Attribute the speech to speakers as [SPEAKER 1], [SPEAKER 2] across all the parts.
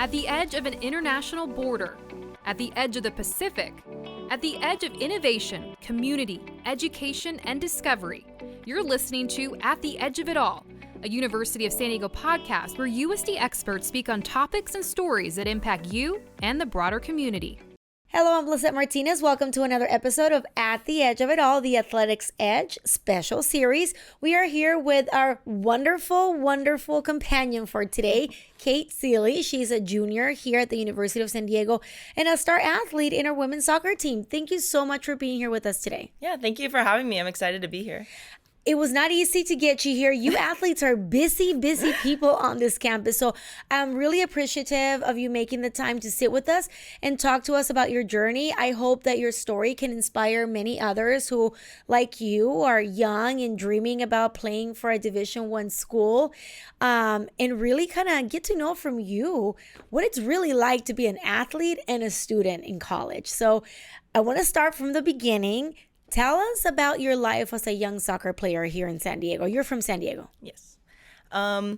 [SPEAKER 1] At the edge of an international border, at the edge of the Pacific, at the edge of innovation, community, education, and discovery, you're listening to At the Edge of It All, a University of San Diego podcast where USD experts speak on topics and stories that impact you and the broader community.
[SPEAKER 2] Hello, I'm Lizette Martinez. Welcome to another episode of At the Edge of It All, the Athletics Edge special series. We are here with our wonderful companion for today, Kate Seeley. She's a junior here at the University of San Diego and a star athlete in our women's soccer team. Thank you so much for being here with us today.
[SPEAKER 3] Yeah, thank you for having me. I'm excited to be here.
[SPEAKER 2] It was not easy to get you here. You athletes are busy people on this campus. So I'm really appreciative of you making the time to sit with us and talk to us about your journey. I hope that your story can inspire many others who, like you, are young and dreaming about playing for a Division I school, and really kind of get to know from you what it's really like to be an athlete and a student in college. So I want to start from the beginning. Tell us about your life as a young soccer player here in San Diego. You're from San Diego.
[SPEAKER 3] Yes. I've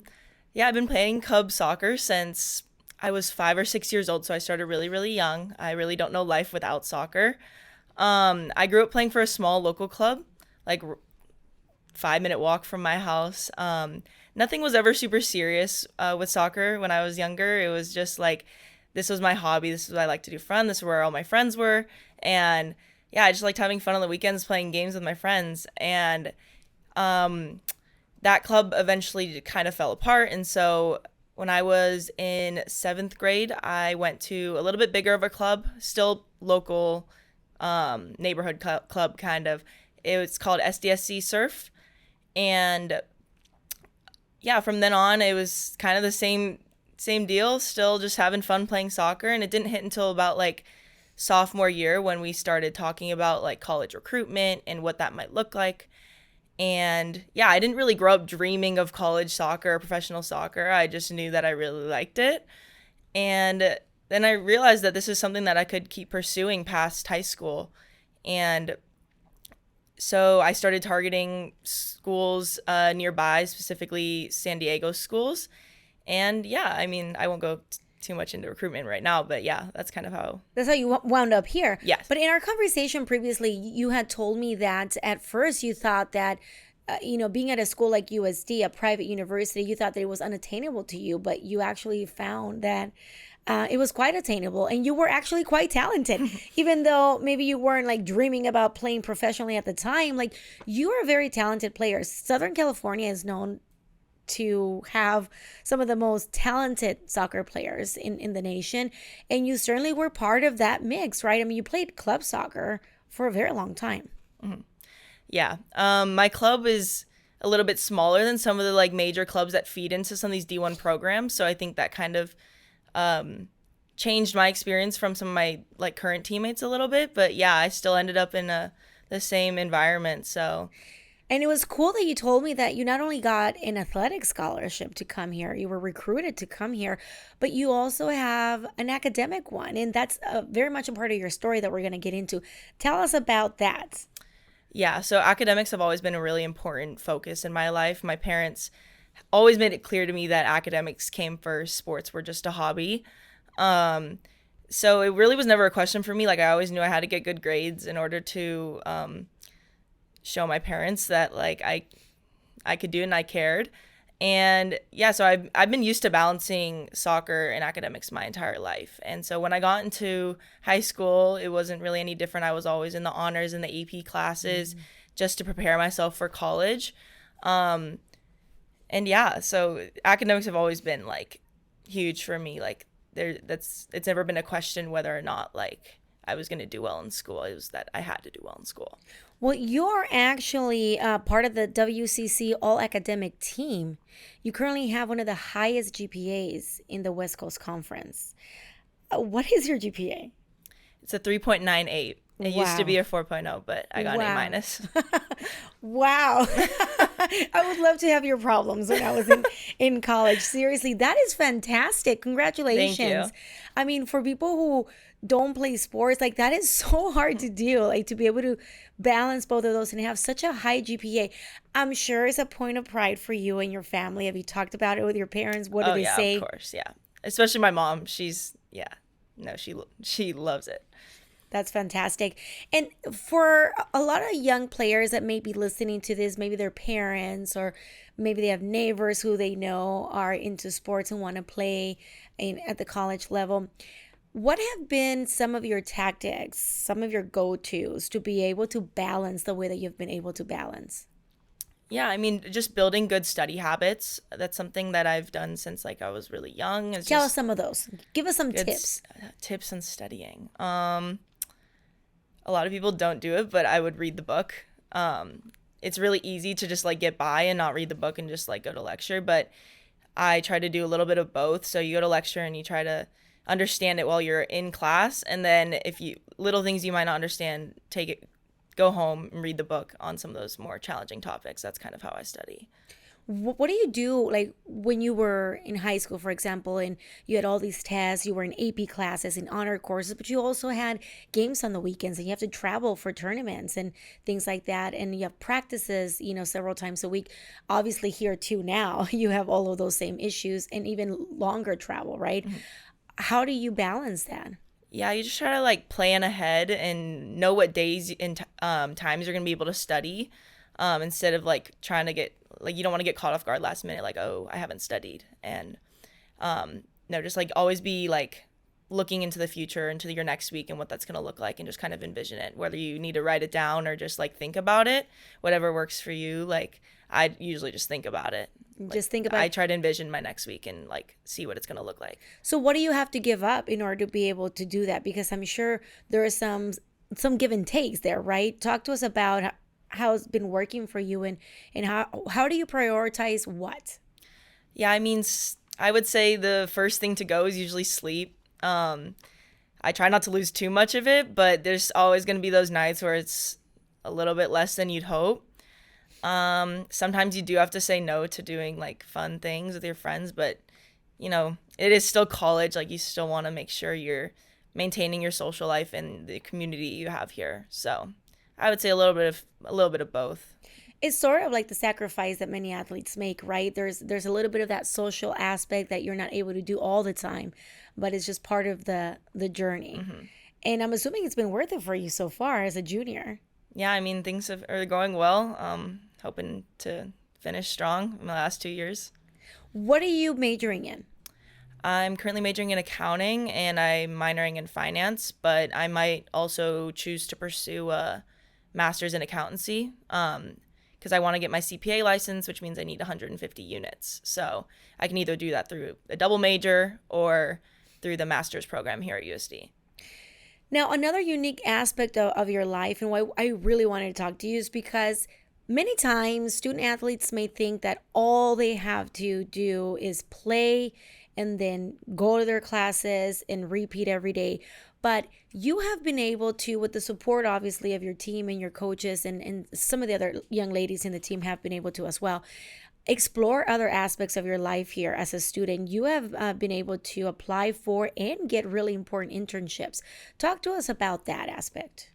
[SPEAKER 3] been playing Cub soccer since I was 5 or 6 years old, so I started really young. I really don't know life without soccer. I grew up playing for a small local club, like 5-minute walk from my house. Nothing was ever super serious with soccer when I was younger. It was just like, this was my hobby. This is what I like to do for fun. This is where all my friends were. And yeah, I just liked having fun on the weekends playing games with my friends. And that club eventually kind of fell apart. And so when I was in 7th grade, I went to a little bit bigger of a club, still local neighborhood club kind of. It was called SDSC Surf. And yeah, from then on, it was kind of the same deal, still just having fun playing soccer. And it didn't hit until about like sophomore year when we started talking about like college recruitment and what that might look like. And yeah, I didn't really grow up dreaming of college soccer or professional soccer. I just knew that I really liked it. And then I realized that this is something that I could keep pursuing past high school. And so I started targeting schools nearby, specifically San Diego schools. And yeah, I mean, I won't go too much into recruitment right now, but yeah, that's kind of how
[SPEAKER 2] you wound up here.
[SPEAKER 3] Yes.
[SPEAKER 2] But in our conversation previously, you had told me that at first you thought that being at a school like USD, a private university, you thought that it was unattainable to you, but you actually found that it was quite attainable and you were actually quite talented. Even though maybe you weren't like dreaming about playing professionally at the time, like you are a very talented player. Southern California is known to have some of the most talented soccer players in the nation. And you certainly were part of that mix, right? I mean, you played club soccer for a very long time.
[SPEAKER 3] Mm-hmm. Yeah. My club is a little bit smaller than some of the like major clubs that feed into some of these D1 programs. So I think that kind of changed my experience from some of my like current teammates a little bit. But yeah, I still ended up in the same environment. So.
[SPEAKER 2] And it was cool that you told me that you not only got an athletic scholarship to come here, you were recruited to come here, but you also have an academic one. And that's very much a part of your story that we're going to get into. Tell us about that.
[SPEAKER 3] Yeah, so academics have always been a really important focus in my life. My parents always made it clear to me that academics came first, sports were just a hobby. So it really was never a question for me. Like I always knew I had to get good grades in order to show my parents that like I could do it and I cared. And yeah, so I've been used to balancing soccer and academics my entire life. And so when I got into high school, it wasn't really any different. I was always in the honors and the AP classes just to prepare myself for college. And yeah, so academics have always been like huge for me. Like it's never been a question whether or not like I was going to do well in school. It was that I had to do well in school.
[SPEAKER 2] Well, you're actually part of the WCC All-Academic team. You currently have one of the highest GPAs in the West Coast Conference. What is your GPA?
[SPEAKER 3] It's a 3.98. It used to be a 4.0, but I got an A minus.
[SPEAKER 2] Wow. I would love to have your problems when I was in college. Seriously, that is fantastic. Congratulations.
[SPEAKER 3] Thank you.
[SPEAKER 2] I mean, for people who don't play sports, like that is so hard to do, like to be able to balance both of those and have such a high GPA. I'm sure it's a point of pride for you and your family. Have you talked about it with your parents? What do they say?
[SPEAKER 3] Of course, yeah. especially my mom. She's, yeah, no, she loves it.
[SPEAKER 2] That's fantastic. And for a lot of young players that may be listening to this, maybe their parents or maybe they have neighbors who they know are into sports and want to play at the college level. What have been some of your tactics, some of your go-tos to be able to balance the way that you've been able to balance?
[SPEAKER 3] Yeah, I mean, just building good study habits. That's something that I've done since like I was really young. It's
[SPEAKER 2] Tell us
[SPEAKER 3] just
[SPEAKER 2] some of those. Give us some
[SPEAKER 3] good
[SPEAKER 2] tips.
[SPEAKER 3] tips on studying. A lot of people don't do it, but I would read the book. It's really easy to just like get by and not read the book and just like go to lecture, but I try to do a little bit of both. So you go to lecture and you try to understand it while you're in class, and then if you little things you might not understand, go home and read the book on some of those more challenging topics. That's kind of how I study.
[SPEAKER 2] What do you do like when you were in high school, for example, and you had all these tests, you were in AP classes and honor courses, but you also had games on the weekends and you have to travel for tournaments and things like that. And you have practices, several times a week. Obviously here too now, you have all of those same issues and even longer travel, right? Mm-hmm. How do you balance that?
[SPEAKER 3] Yeah, you just try to like plan ahead and know what days and times you're going to be able to study, instead of like trying to get, like, you don't want to get caught off guard last minute, like, oh, I haven't studied. And no, just like always be like looking into the future, into your next week and what that's going to look like, and just kind of envision it, whether you need to write it down or just like think about it, whatever works for you. Like I usually just think about it.
[SPEAKER 2] Just think about
[SPEAKER 3] I try to envision my next week and like see what it's going to look like.
[SPEAKER 2] So what do you have to give up in order to be able to do that? Because I'm sure there are some give and takes there, right? Talk to us about how it's been working for you and how do you prioritize what?
[SPEAKER 3] Yeah, I mean, I would say the first thing to go is usually sleep. I try not to lose too much of it, but there's always going to be those nights where it's a little bit less than you'd hope. Sometimes you do have to say no to doing like fun things with your friends, but it is still college. Like you still want to make sure you're maintaining your social life and the community you have here. So I would say a little bit of both.
[SPEAKER 2] It's sort of like the sacrifice that many athletes make, right? There's a little bit of that social aspect that you're not able to do all the time, but it's just part of the journey. Mm-hmm. And I'm assuming it's been worth it for you so far as a junior.
[SPEAKER 3] Yeah, I mean, things are going well. Hoping to finish strong in the last 2 years.
[SPEAKER 2] What are you majoring in?
[SPEAKER 3] I'm currently majoring in accounting and I'm minoring in finance, but I might also choose to pursue a master's in accountancy because I want to get my CPA license, which means I need 150 units. So I can either do that through a double major or through the master's program here at USD.
[SPEAKER 2] Now, another unique aspect of your life and why I really wanted to talk to you is because many times student athletes may think that all they have to do is play and then go to their classes and repeat every day. But you have been able to, with the support obviously of your team and your coaches and some of the other young ladies in the team have been able to as well, explore other aspects of your life here as a student. You have been able to apply for and get really important internships. Talk to us about that aspect.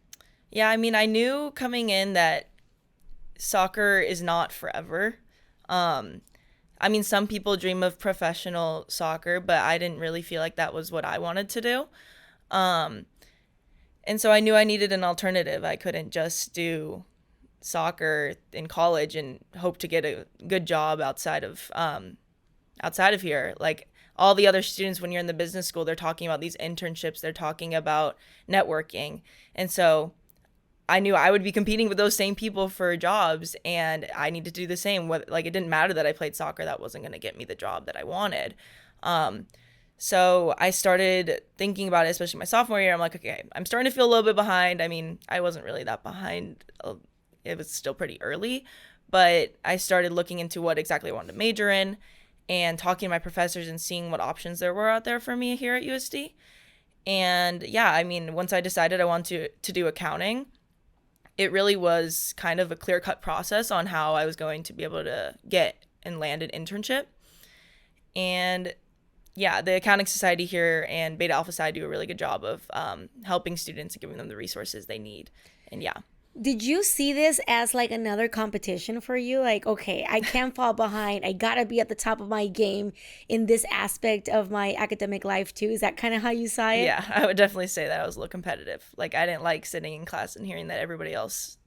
[SPEAKER 3] Yeah, I mean, I knew coming in that soccer is not forever. I mean, some people dream of professional soccer, but I didn't really feel like that was what I wanted to do. And so I knew I needed an alternative. I couldn't just do soccer in college and hope to get a good job outside of here. Like all the other students, when you're in the business school, they're talking about these internships, they're talking about networking. And so I knew I would be competing with those same people for jobs, and I need to do the same. Like, it didn't matter that I played soccer. That wasn't going to get me the job that I wanted. So I started thinking about it, especially my sophomore year. I'm like, okay, I'm starting to feel a little bit behind. I mean, I wasn't really that behind. It was still pretty early, but I started looking into what exactly I wanted to major in and talking to my professors and seeing what options there were out there for me here at USD. And yeah, I mean, once I decided I wanted to do accounting, it really was kind of a clear-cut process on how I was going to be able to get and land an internship. And yeah, the Accounting Society here and Beta Alpha Psi do a really good job of helping students and giving them the resources they need. And yeah.
[SPEAKER 2] Did you see this as like another competition for you? Like, okay, I can't fall behind. I gotta be at the top of my game in this aspect of my academic life too. Is that kind of how you saw it?
[SPEAKER 3] Yeah, I would definitely say that I was a little competitive. Like I didn't like sitting in class and hearing that everybody else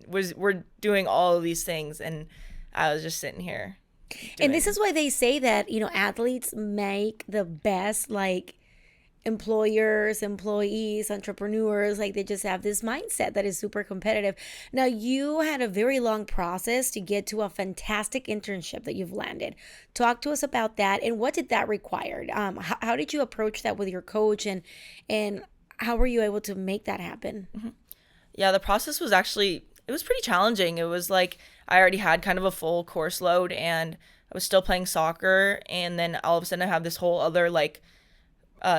[SPEAKER 3] were doing all of these things, and I was just sitting here.
[SPEAKER 2] And this is why they say that, athletes make the best like employers, employees, entrepreneurs. Like they just have this mindset that is super competitive. Now, you had a very long process to get to a fantastic internship that you've landed. Talk to us about that, and what did that require? How did you approach that with your coach, and how were you able to make that happen?
[SPEAKER 3] Yeah, the process was actually, it was pretty challenging. It was like I already had kind of a full course load, and I was still playing soccer, and then all of a sudden I have this whole other like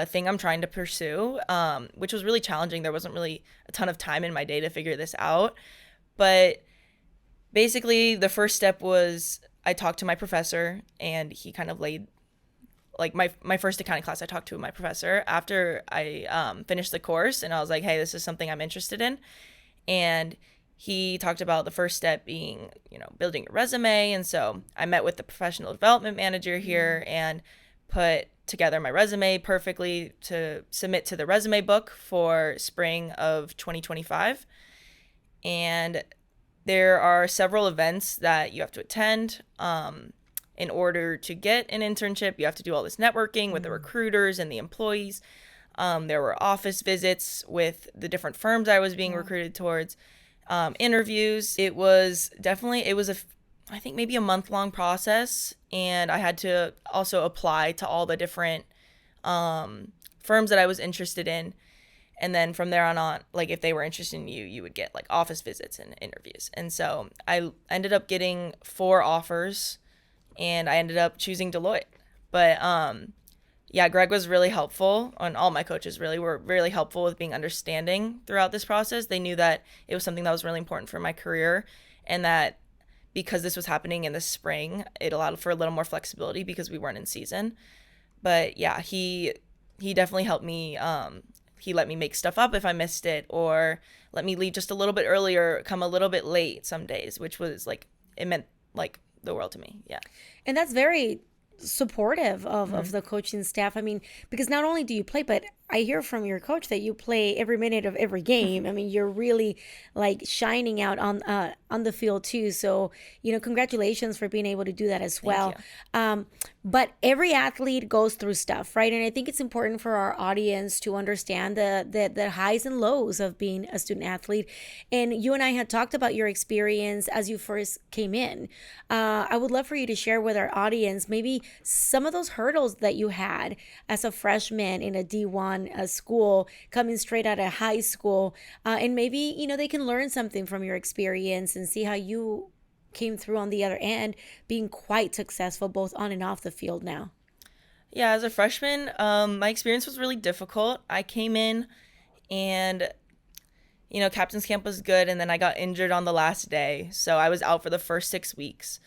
[SPEAKER 3] thing I'm trying to pursue, which was really challenging. There wasn't really a ton of time in my day to figure this out. But basically, the first step was I talked to my professor, and he kind of laid, like my first accounting class, I talked to my professor after I finished the course, and I was like, hey, this is something I'm interested in. And he talked about the first step being, building a resume. And so I met with the professional development manager here and put together my resume perfectly to submit to the resume book for spring of 2025. And there are several events that you have to attend in order to get an internship. You have to do all this networking with the recruiters and the employees. There were office visits with the different firms I was being recruited towards, interviews. It was I think maybe a month-long process, and I had to also apply to all the different firms that I was interested in. And then from there on, like if they were interested in you, you would get like office visits and interviews. And so I ended up getting 4 offers, and I ended up choosing Deloitte. But yeah, Greg was really helpful, and all my coaches really were really helpful with being understanding throughout this process. They knew that it was something that was really important for my career, and that because this was happening in the spring, it allowed for a little more flexibility because we weren't in season. But yeah, he definitely helped me. He let me make stuff up if I missed it, or let me leave just a little bit earlier, come a little bit late some days, which was like, it meant like the world to me. Yeah.
[SPEAKER 2] And that's very supportive of the coaching staff. I mean, because not only do you play, but I hear from your coach that you play every minute of every game. I mean, you're really like shining out on the field too. So, congratulations for being able to do that as well. But every athlete goes through stuff, right? And I think it's important for our audience to understand the highs and lows of being a student athlete. And you and I had talked about your experience as you first came in. I would love for you to share with our audience maybe some of those hurdles that you had as a freshman in a D1 school, coming straight out of high school, and maybe they can learn something from your experience and see how you came through on the other end, being quite successful both on and off the field now.
[SPEAKER 3] Yeah, as a freshman, my experience was really difficult. I came in and captain's camp was good, and then I got injured on the last day, so I was out for the first 6 weeks.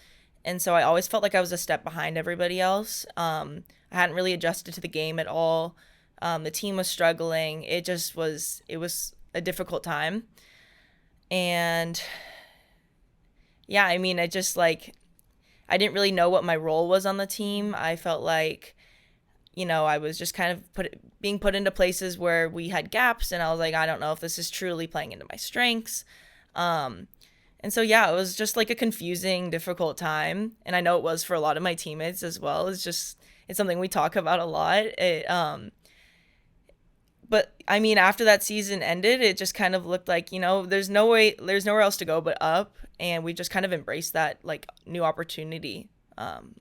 [SPEAKER 3] And so I always felt like I was a step behind everybody else. I hadn't really adjusted to the game at all. The team was struggling. It was a difficult time. And yeah, I mean, I didn't really know what my role was on the team. I felt like, I was just kind of being put into places where we had gaps, and I was like, I don't know if this is truly playing into my strengths. And so, yeah, it was just like a confusing, difficult time. And I know it was for a lot of my teammates as well. It's something we talk about a lot. But I mean, after that season ended, it just kind of looked like, there's nowhere else to go but up. And we just kind of embraced that like new opportunity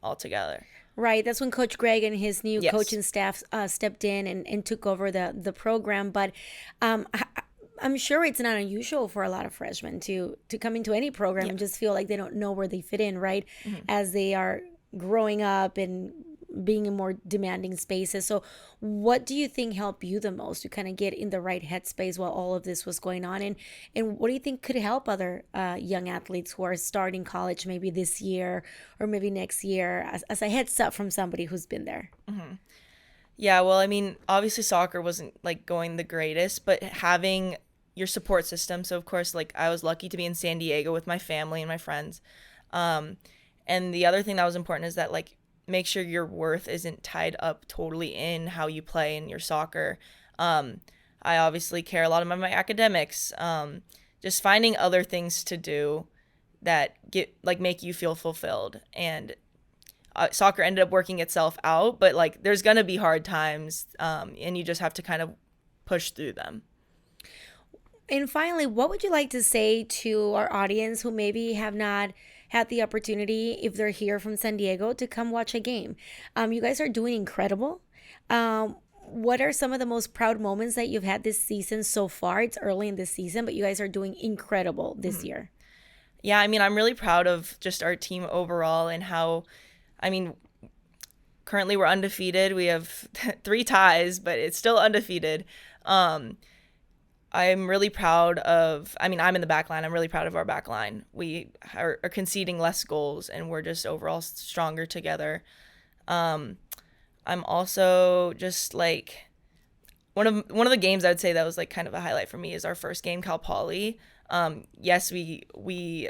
[SPEAKER 3] altogether.
[SPEAKER 2] Right. That's when Coach Greg and his new coaching staff stepped in and took over the program. But I'm sure it's not unusual for a lot of freshmen to come into any program and just feel like they don't know where they fit in, right? As they are growing up and being in more demanding spaces. So what do you think helped you the most to kind of get in the right headspace while all of this was going on? And what do you think could help other young athletes who are starting college maybe this year or maybe next year as a heads up from somebody who's been there?
[SPEAKER 3] Yeah, well, I mean, obviously soccer wasn't like going the greatest, but having your support system. So of course, like I was lucky to be in San Diego with my family and my friends. And the other thing that was important is that like make sure your worth isn't tied up totally in how you play in your soccer. I obviously care a lot about my academics. Just finding other things to do that make you feel fulfilled. And soccer ended up working itself out, but like there's gonna be hard times, and you just have to kind of push through them.
[SPEAKER 2] And finally, what would you like to say to our audience who maybe have not had the opportunity, if they're here from San Diego, to come watch a game? You guys are doing incredible. What are some of the most proud moments that you've had this season so far? It's early in the season, but you guys are doing incredible this year.
[SPEAKER 3] Yeah, I mean, I'm really proud of just our team overall and how, I mean, currently we're undefeated. We have 3 ties, but it's still undefeated. I'm really proud of, I mean, I'm in the back line. I'm really proud of our back line. We are conceding less goals, and we're just overall stronger together. I'm also just like, one of the games I would say that was like kind of a highlight for me is our first game, Cal Poly. Yes, we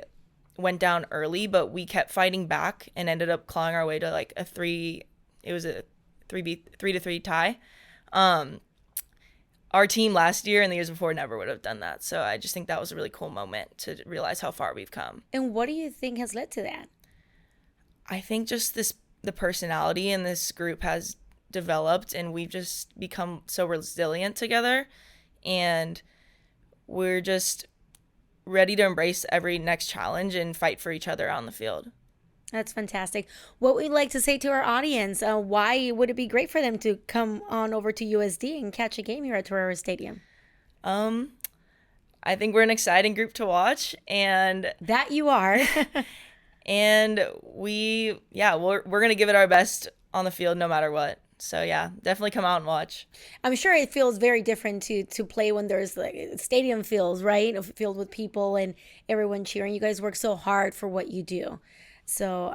[SPEAKER 3] went down early, but we kept fighting back and ended up clawing our way to like a 3-3 tie. Our team last year and the years before never would have done that. So I just think that was a really cool moment to realize how far we've come.
[SPEAKER 2] And what do you think has led to that?
[SPEAKER 3] I think just the personality in this group has developed, and we've just become so resilient together, and we're just ready to embrace every next challenge and fight for each other on the field.
[SPEAKER 2] That's fantastic. What would you like to say to our audience? Why would it be great for them to come on over to USD and catch a game here at Torero Stadium?
[SPEAKER 3] I think we're an exciting group to watch, and
[SPEAKER 2] that you are.
[SPEAKER 3] And we're going to give it our best on the field no matter what. So yeah, definitely come out and watch.
[SPEAKER 2] I'm sure it feels very different to play when there's like stadium feels, right? Filled with people and everyone cheering. You guys work so hard for what you do. So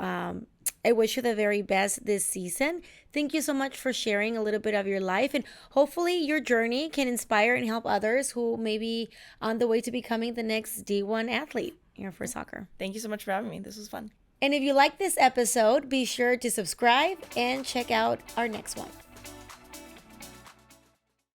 [SPEAKER 2] I wish you the very best this season. Thank you so much for sharing a little bit of your life, and hopefully your journey can inspire and help others who may be on the way to becoming the next D1 athlete here for soccer.
[SPEAKER 3] Thank you so much for having me. This was fun.
[SPEAKER 2] And if you like this episode, be sure to subscribe and check out our next one.